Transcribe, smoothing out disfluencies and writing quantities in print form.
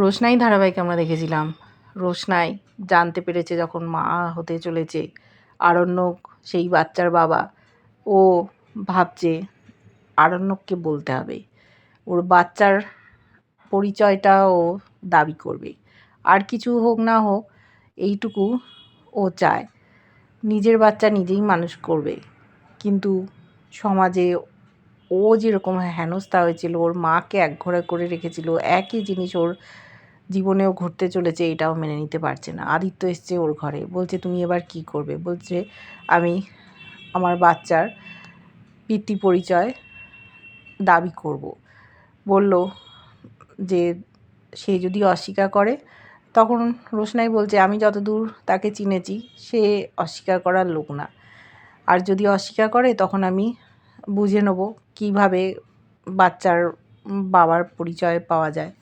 রোশনাই ধারাবাহিকে আমরা দেখেছিলাম। রোশনাই জানতে পেরেছে যখন মা হতে চলেছে, আরণ্যক সেই বাচ্চার বাবা, ও ভাবছে আরণ্যককে বলতে হবে। ওর বাচ্চার পরিচয়টা ও দাবি করবে। আর কিছু হোক না হোক এইটুকু ও চায়। নিজের বাচ্চা নিজেই মানুষ করবে। কিন্তু সমাজে ও যেরকম হেনস্থা হয়েছিল, ওর মাকে একঘরে করে রেখেছিল, একই জিনিস ওর জীবনেও ঘটতে চলেছে, এটাও মেনে নিতে পারছে না। আদিত্য এসছে ওর ঘরে, বলছে তুমি এবার কি করবে? বলছে আমি আমার বাচ্চার পিতৃ পরিচয় দাবি করব। বলল যে সে যদি অস্বীকার করে, তখন রোশনাই বলছে আমি যতদূর তাকে চিনেছি সে অস্বীকার করার লোক না। আর যদি অস্বীকার করে তখন আমি বুঝে নেব কীভাবে বাচ্চার বাবার পরিচয় পাওয়া যায়।